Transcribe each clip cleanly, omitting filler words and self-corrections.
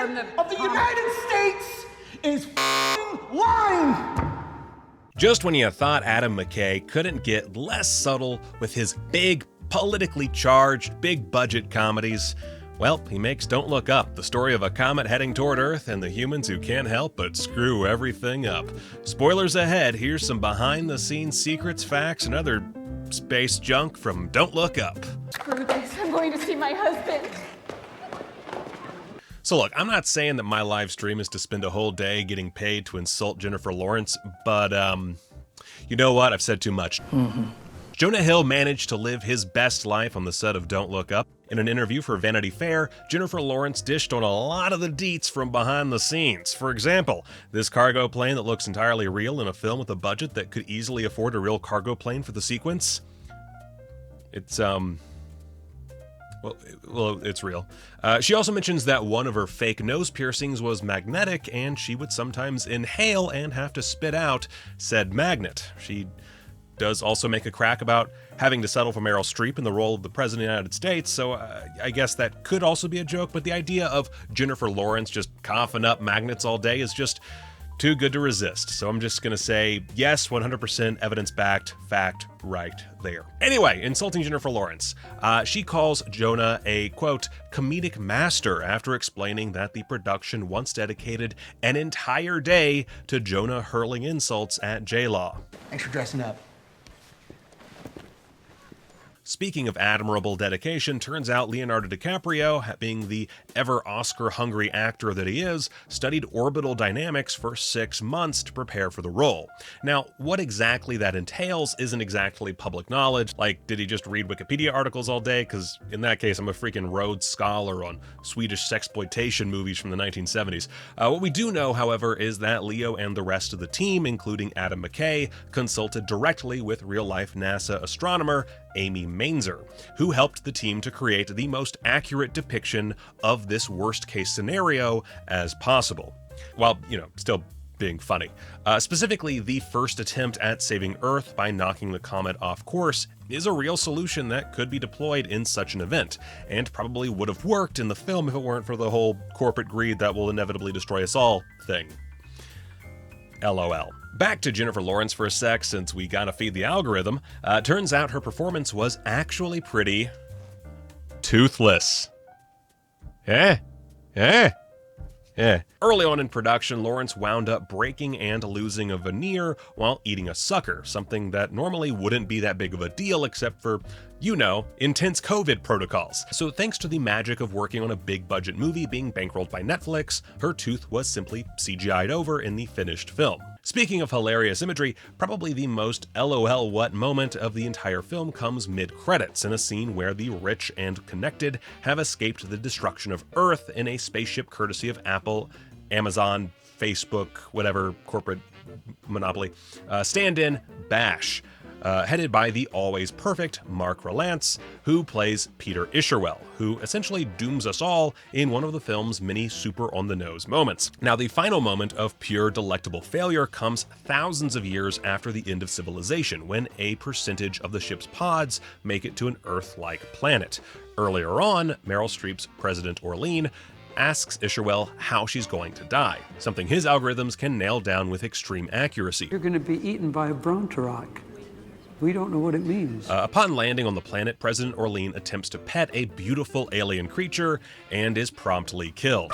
of the United States is f***ing lying! Just when you thought Adam McKay couldn't get less subtle with his big, politically charged, big-budget comedies, well, he makes Don't Look Up, the story of a comet heading toward Earth and the humans who can't help but screw everything up. Spoilers ahead, here's some behind-the-scenes secrets, facts, and other space junk from Don't Look Up. Screw this, I'm going to see my husband. So look, I'm not saying that my live stream is to spend a whole day getting paid to insult Jennifer Lawrence, but you know what? I've said too much. Jonah Hill managed to live his best life on the set of Don't Look Up. In an interview for Vanity Fair, Jennifer Lawrence dished on a lot of the deets from behind the scenes. For example, this cargo plane that looks entirely real in a film with a budget that could easily afford a real cargo plane for the sequence. It's, well, it's real. She also mentions that one of her fake nose piercings was magnetic, and she would sometimes inhale and have to spit out said magnet. She does also make a crack about having to settle for Meryl Streep in the role of the President of the United States, so I guess that could also be a joke, but the idea of Jennifer Lawrence just coughing up magnets all day is just too good to resist. So I'm just gonna say, yes, 100% evidence-backed, fact right there. Anyway, insulting Jennifer Lawrence. She calls Jonah a, quote, comedic master after explaining that the production once dedicated an entire day to Jonah hurling insults at J-Law. Thanks for dressing up. Speaking of admirable dedication, turns out Leonardo DiCaprio, being the ever Oscar-hungry actor that he is, studied orbital dynamics for 6 months to prepare for the role. Now, what exactly that entails isn't exactly public knowledge. Like, did he just read Wikipedia articles all day? Because in that case, I'm a freaking Rhodes Scholar on Swedish sexploitation movies from the 1970s. What we do know, however, is that Leo and the rest of the team, including Adam McKay, consulted directly with real-life NASA astronomer Amy Mainzer, who helped the team to create the most accurate depiction of this worst-case scenario as possible, while, still being funny. Specifically, the first attempt at saving Earth by knocking the comet off course is a real solution that could be deployed in such an event, and probably would have worked in the film if it weren't for the whole corporate greed that will inevitably destroy us all thing. LOL. Back to Jennifer Lawrence for a sec, since we gotta feed the algorithm. Turns out her performance was actually pretty toothless. Early on in production, Lawrence wound up breaking and losing a veneer while eating a sucker, something that normally wouldn't be that big of a deal except for, intense COVID protocols. So thanks to the magic of working on a big budget movie being bankrolled by Netflix, her tooth was simply CGI'd over in the finished film. Speaking of hilarious imagery, probably the most LOL what moment of the entire film comes mid-credits, in a scene where the rich and connected have escaped the destruction of Earth in a spaceship courtesy of Apple, Amazon, Facebook, whatever corporate monopoly, stand-in Bash, headed by the always perfect Mark Rylance, who plays Peter Isherwell, who essentially dooms us all in one of the film's many super on-the-nose moments. Now, the final moment of pure delectable failure comes thousands of years after the end of civilization, when a percentage of the ship's pods make it to an Earth-like planet. Earlier on, Meryl Streep's President Orlean asks Isherwell how she's going to die, something his algorithms can nail down with extreme accuracy. You're going to be eaten by a Bronteroc. We don't know what it means. Upon landing on the planet, President Orlean attempts to pet a beautiful alien creature and is promptly killed.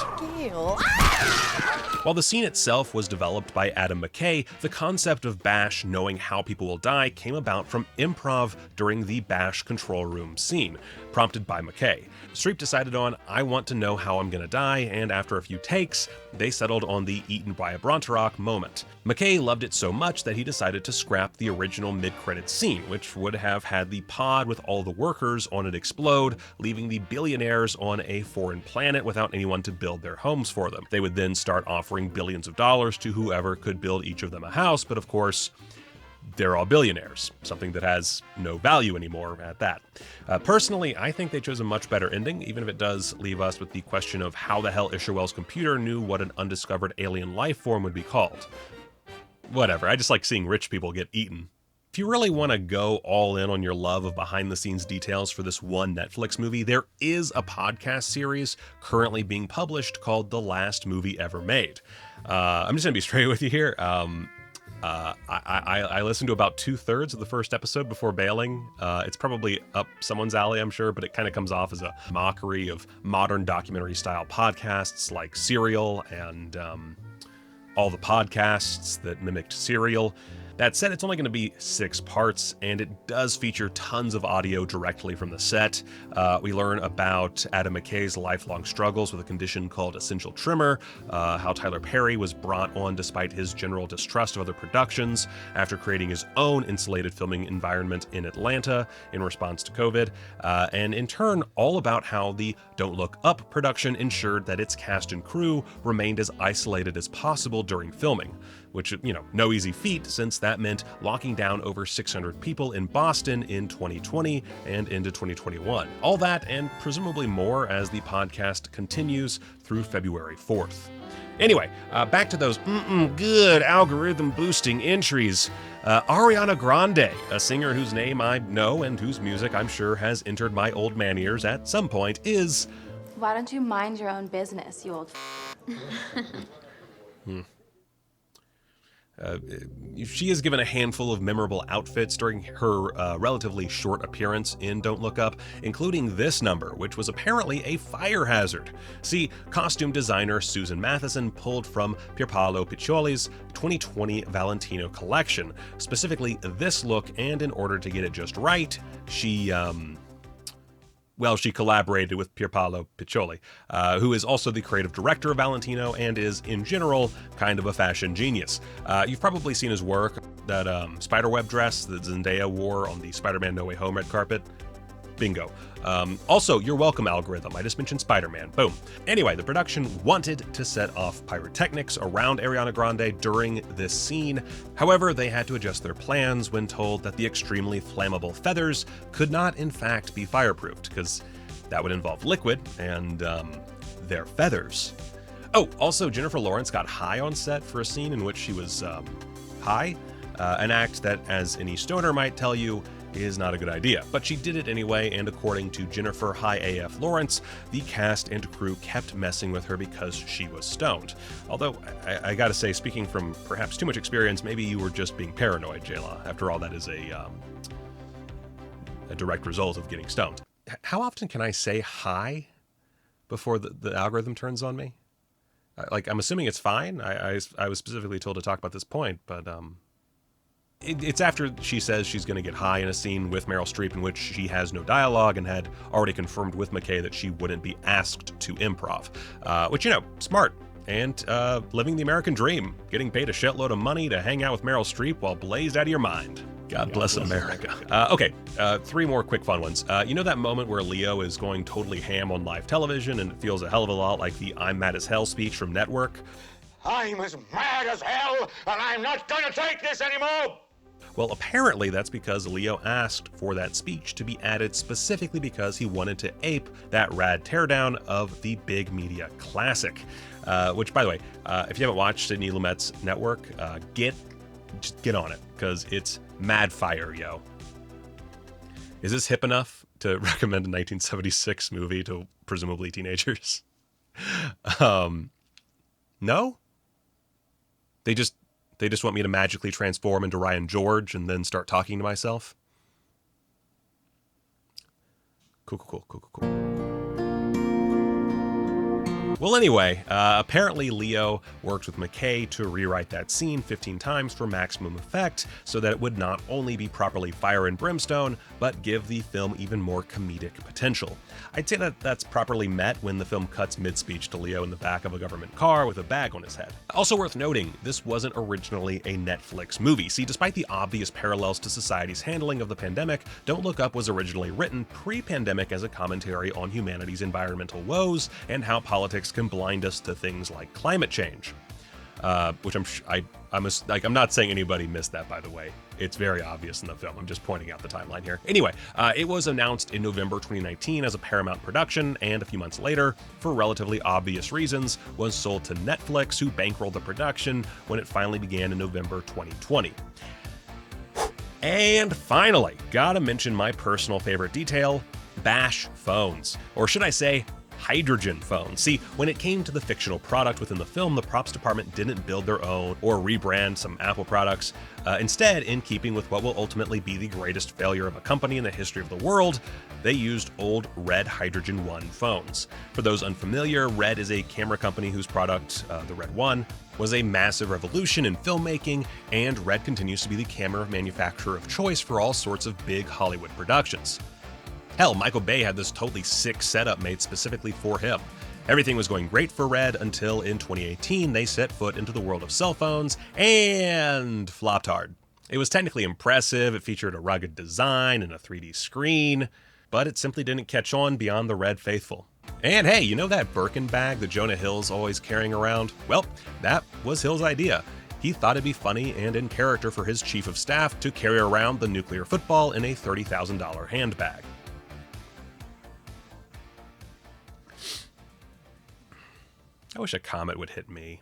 While the scene itself was developed by Adam McKay, the concept of Bash knowing how people will die came about from improv during the Bash control room scene, prompted by McKay. Streep decided on, I want to know how I'm gonna die, and after a few takes, they settled on the eaten by a Bronteroc moment. McKay loved it so much that he decided to scrap the original mid-credits scene, which would have had the pod with all the workers on it explode, leaving the billionaires on a foreign planet without anyone to build their homes for them. They would then start offering billions of dollars to whoever could build each of them a house, but of course, they're all billionaires, something that has no value anymore at that. Personally, I think they chose a much better ending, even if it does leave us with the question of how the hell Isherwell's computer knew what an undiscovered alien life form would be called. Whatever, I just like seeing rich people get eaten. If you really want to go all in on your love of behind-the-scenes details for this one Netflix movie, there is a podcast series currently being published called The Last Movie Ever Made. I'm just going to be straight with you here. I listened to about 2/3 of the first episode before bailing. It's probably up someone's alley, I'm sure, but it kind of comes off as a mockery of modern documentary-style podcasts like Serial and all the podcasts that mimicked Serial. That said, it's only going to be 6 parts, and it does feature tons of audio directly from the set. We learn about Adam McKay's lifelong struggles with a condition called essential tremor, how Tyler Perry was brought on despite his general distrust of other productions after creating his own insulated filming environment in Atlanta in response to COVID, and in turn, all about how the Don't Look Up production ensured that its cast and crew remained as isolated as possible during filming. Which, no easy feat, since that meant locking down over 600 people in Boston in 2020 and into 2021. All that and presumably more as the podcast continues through February 4th. Anyway, back to those good algorithm-boosting entries. Ariana Grande, a singer whose name I know and whose music I'm sure has entered my old man ears at some point, is... Why don't you mind your own business, you old She is given a handful of memorable outfits during her relatively short appearance in Don't Look Up, including this number, which was apparently a fire hazard. See, costume designer Susan Matheson pulled from Pierpaolo Piccioli's 2020 Valentino collection, specifically this look, and in order to get it just right, she collaborated with Pierpaolo Piccioli, who is also the creative director of Valentino and is, in general, kind of a fashion genius. You've probably seen his work, that spiderweb dress that Zendaya wore on the Spider-Man No Way Home red carpet. Bingo. Also, you're welcome, algorithm. I just mentioned Spider-Man. Boom. Anyway, the production wanted to set off pyrotechnics around Ariana Grande during this scene. However, they had to adjust their plans when told that the extremely flammable feathers could not, in fact, be fireproofed, because that would involve liquid and their feathers. Oh, also, Jennifer Lawrence got high on set for a scene in which she was high, an act that, as any stoner might tell you, is not a good idea. But she did it anyway, and according to Jennifer High AF Lawrence, the cast and crew kept messing with her because she was stoned. Although, I gotta say, speaking from perhaps too much experience, maybe you were just being paranoid, Jayla. After all, that is a direct result of getting stoned. How often can I say hi before the algorithm turns on me? I'm assuming it's fine. I was specifically told to talk about this point, but it's after she says she's going to get high in a scene with Meryl Streep in which she has no dialogue and had already confirmed with McKay that she wouldn't be asked to improv. Which, smart. And living the American dream. Getting paid a shitload of money to hang out with Meryl Streep while blazed out of your mind. God bless America. Okay, 3 more quick fun ones. You know that moment where Leo is going totally ham on live television and it feels a hell of a lot like the I'm Mad as Hell speech from Network? I'm as mad as hell, and I'm not gonna take this anymore! Well, apparently that's because Leo asked for that speech to be added specifically because he wanted to ape that rad teardown of the big media classic. Which, by the way, if you haven't watched Sidney Lumet's Network, just get on it, because it's mad fire, yo. Is this hip enough to recommend a 1976 movie to presumably teenagers? No? They just want me to magically transform into Ryan George and then start talking to myself? Cool. Well, anyway, apparently Leo worked with McKay to rewrite that scene 15 times for maximum effect so that it would not only be properly fire and brimstone, but give the film even more comedic potential. I'd say that that's properly met when the film cuts mid-speech to Leo in the back of a government car with a bag on his head. Also worth noting, this wasn't originally a Netflix movie. See, despite the obvious parallels to society's handling of the pandemic, Don't Look Up was originally written pre-pandemic as a commentary on humanity's environmental woes and how politics can blind us to things like climate change. Which I'm not saying anybody missed that, by the way. It's very obvious in the film. I'm just pointing out the timeline here. Anyway, it was announced in November 2019 as a Paramount production, and a few months later, for relatively obvious reasons, was sold to Netflix, who bankrolled the production when it finally began in November 2020. And finally, gotta mention my personal favorite detail, Bash phones. Or should I say, hydrogen phones. See, when it came to the fictional product within the film, the props department didn't build their own or rebrand some Apple products. Instead, in keeping with what will ultimately be the greatest failure of a company in the history of the world, they used old Red Hydrogen 1 phones. For those unfamiliar, Red is a camera company whose product, the Red 1, was a massive revolution in filmmaking, and Red continues to be the camera manufacturer of choice for all sorts of big Hollywood productions. Hell, Michael Bay had this totally sick setup made specifically for him. Everything was going great for Red until in 2018 they set foot into the world of cell phones and flopped hard. It was technically impressive, it featured a rugged design and a 3D screen, but it simply didn't catch on beyond the Red faithful. And hey, you know that Birkin bag that Jonah Hill's always carrying around? Well, that was Hill's idea. He thought it'd be funny and in character for his chief of staff to carry around the nuclear football in a $30,000 handbag. I wish a comet would hit me.